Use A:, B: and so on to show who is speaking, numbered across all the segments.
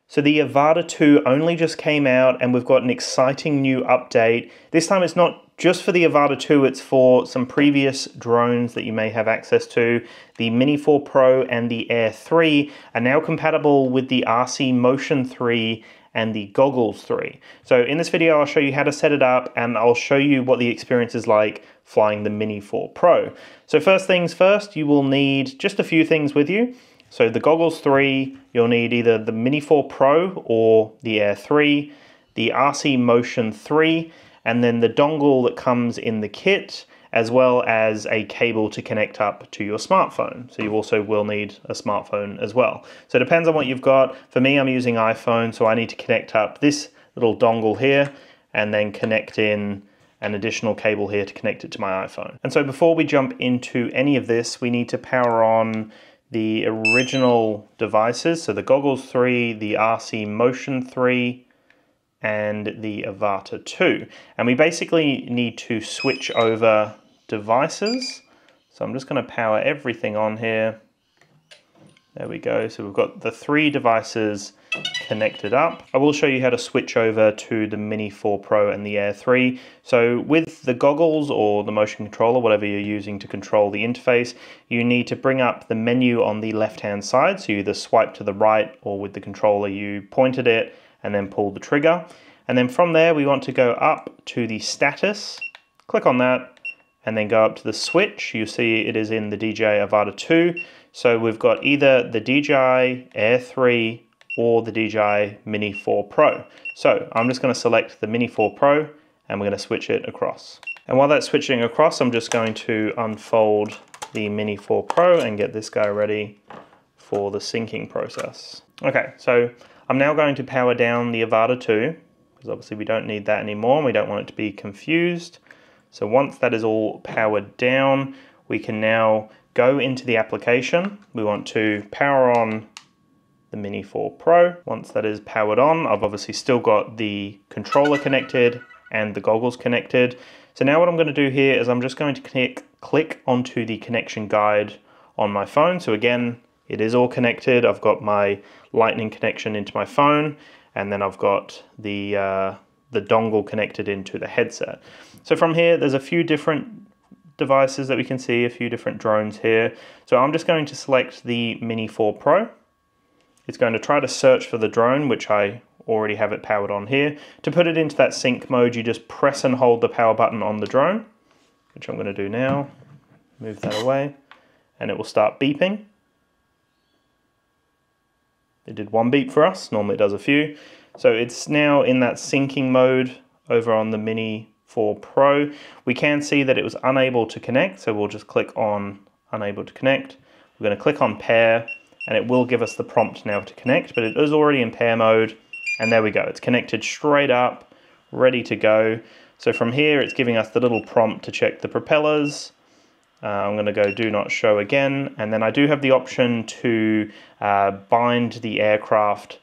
A: So the AVATA 2 only just came out and we've got an exciting new update. This time it's not just for the AVATA 2, it's for some previous drones that you may have access to. The Mini 4 Pro and the Air 3 are now compatible with the RC Motion 3 and the Goggles 3. So in this video I'll show you how to set it up and I'll show you what the experience is like flying the Mini 4 Pro. So first things first, you will need just a few things with you. So the Goggles 3, you'll need either the Mini 4 Pro or the Air 3, the RC Motion 3, and then the dongle that comes in the kit, as well as a cable to connect up to your smartphone. So you also will need a smartphone as well. So it depends on what you've got. For me, I'm using iPhone, so I need to connect up this little dongle here and then connect in an additional cable here to connect it to my iPhone. And so before we jump into any of this, we need to power on the original devices, so the Goggles 3, the RC Motion 3, and the AVATA 2. And we basically need to switch over devices. So I'm just going to power everything on here. There we go. So we've got the 3 devices connected up. I will show you how to switch over to the Mini 4 Pro and the Air 3. So with the goggles or the motion controller, whatever you're using to control the interface, you need to bring up the menu on the left-hand side. So you either swipe to the right, or with the controller you pointed it and then pull the trigger. And then from there we want to go up to the status, click on that, and then go up to the switch. You see it is in the DJI AVATA 2. So we've got either the DJI Air 3 or the DJI Mini 4 Pro. So I'm just going to select the Mini 4 Pro and we're going to switch it across. And while that's switching across, I'm just going to unfold the Mini 4 Pro and get this guy ready for the syncing process. Okay, so I'm now going to power down the AVATA 2, because obviously we don't need that anymore and we don't want it to be confused. So once that is all powered down, we can now go into the application. We want to power on the Mini 4 Pro. Once that is powered on, I've obviously still got the controller connected and the goggles connected. So now what I'm going to do here is I'm just going to click onto the connection guide on my phone. So again, it is all connected. I've got my lightning connection into my phone, and then I've got the dongle connected into the headset. So from here, there's a few different devices that we can see, a few different drones here. So I'm just going to select the Mini 4 Pro. It's going to try to search for the drone, which I already have it powered on here. To put it into that sync mode, you just press and hold the power button on the drone, which I'm going to do now. Move that away, and it will start beeping. It did 1 beep for us, normally it does a few. So it's now in that syncing mode over on the Mini 4 Pro. We can see that it was unable to connect, so we'll just click on unable to connect. We're going to click on pair, and it will give us the prompt now to connect, but it is already in pair mode, and there we go. It's connected straight up, ready to go. So from here, it's giving us the little prompt to check the propellers. I'm going to go do not show again, and then I do have the option to bind the aircraft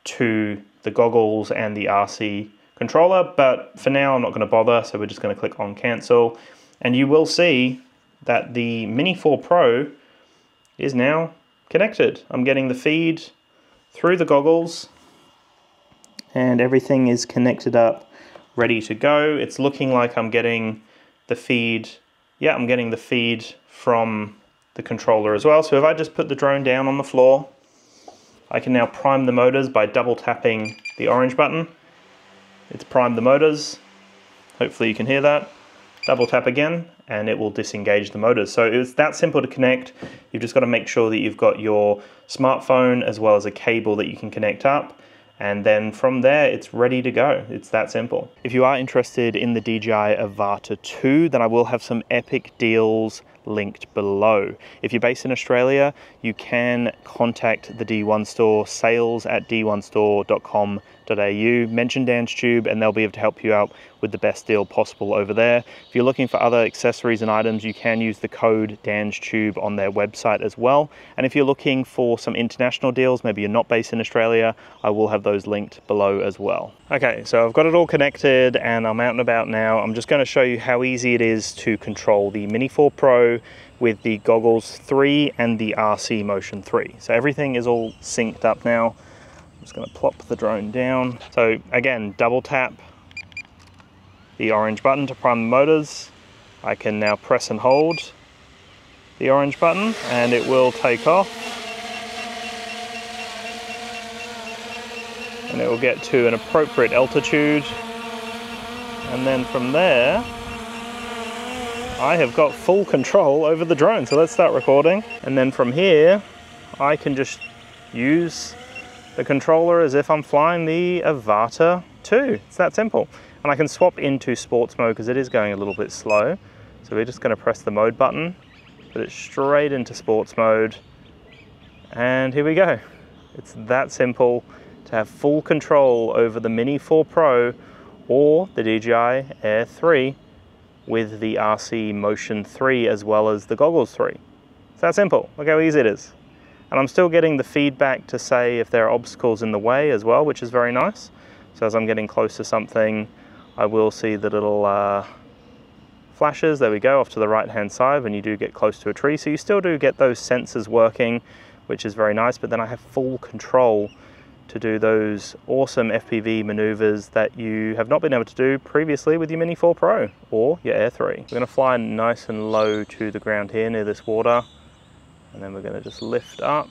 A: to the goggles and the RC controller, but for now I'm not going to bother, so we're just going to click on cancel, and you will see that the Mini 4 Pro is now connected. I'm getting the feed through the goggles and everything is connected up, ready to go. It's looking like I'm getting the feed. Yeah, I'm getting the feed from the controller as well. So if I just put the drone down on the floor, I can now prime the motors by double tapping the orange button. It's primed the motors. Hopefully you can hear that. Double tap again and it will disengage the motors. So it's that simple to connect. You've just got to make sure that you've got your smartphone as well as a cable that you can connect up. And then from there, it's ready to go. It's that simple. If you are interested in the DJI AVATA 2, then I will have some epic deals linked below. If you're based in Australia, you can contact the D1 store, sales@d1store.com.au, mention DansTube and they'll be able to help you out with the best deal possible over there. If you're looking for other accessories and items, you can use the code DANSTube on their website as well. And if you're looking for some international deals, maybe you're not based in Australia, I will have those linked below as well. Okay, so I've got it all connected and I'm out and about now. I'm just going to show you how easy it is to control the Mini 4 Pro with the Goggles 3 and the RC Motion 3. So everything is all synced up now. I'm just going to plop the drone down. So again, double tap the orange button to prime the motors. I can now press and hold the orange button and it will take off. And it will get to an appropriate altitude. And then from there, I have got full control over the drone. So let's start recording. And then from here, I can just use the controller as if I'm flying the AVATA 2. It's that simple. And I can swap into sports mode because it is going a little bit slow. So we're just going to press the mode button, put it straight into sports mode. And here we go. It's that simple to have full control over the Mini 4 Pro or the DJI Air 3 with the RC Motion 3 as well as the Goggles 3. It's that simple. Look how easy it is. And I'm still getting the feedback to say if there are obstacles in the way as well, which is very nice. So as I'm getting close to something, I will see the little flashes. There we go, off to the right hand side when you do get close to a tree. So you still do get those sensors working, which is very nice, but then I have full control to do those awesome FPV maneuvers that you have not been able to do previously with your Mini 4 Pro or your Air 3. We're going to fly nice and low to the ground here near this water. And then we're going to just lift up,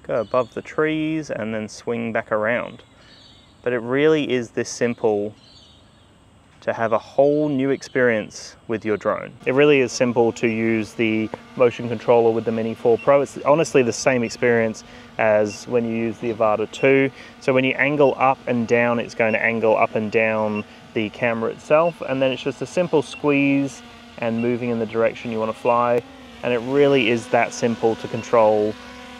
A: go above the trees, and then swing back around. But it really is this simple to have a whole new experience with your drone. It really is simple to use the motion controller with the Mini 4 Pro. It's honestly the same experience as when you use the AVATA 2. So when you angle up and down, it's going to angle up and down the camera itself. And then it's just a simple squeeze and moving in the direction you want to fly. And it really is that simple to control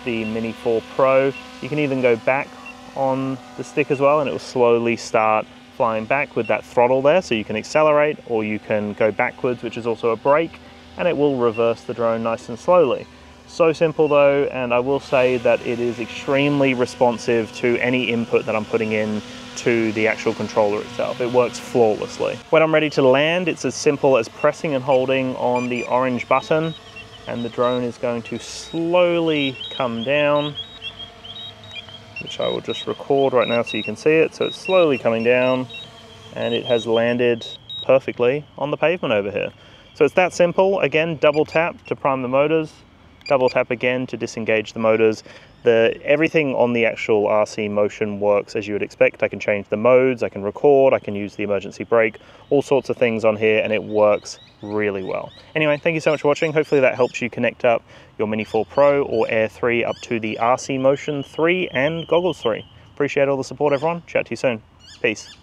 A: the Mini 4 Pro. You can even go back on the stick as well and it will slowly start flying back with that throttle there. So you can accelerate or you can go backwards, which is also a brake, and it will reverse the drone nice and slowly. So simple though, and I will say that it is extremely responsive to any input that I'm putting in to the actual controller itself. It works flawlessly. When I'm ready to land, it's as simple as pressing and holding on the orange button, and the drone is going to slowly come down, which I will just record right now so you can see it. So it's slowly coming down and it has landed perfectly on the pavement over here. So it's that simple. Again, double tap to prime the motors, double tap again to disengage the motors. Everything on the actual RC Motion works as you would expect. I can change the modes, I can record, I can use the emergency brake, all sorts of things on here, and it works really well. Anyway, thank you so much for watching. Hopefully that helps you connect up your Mini 4 Pro or Air 3 up to the RC Motion 3 and Goggles 3. Appreciate all the support, everyone. Chat to you soon. Peace.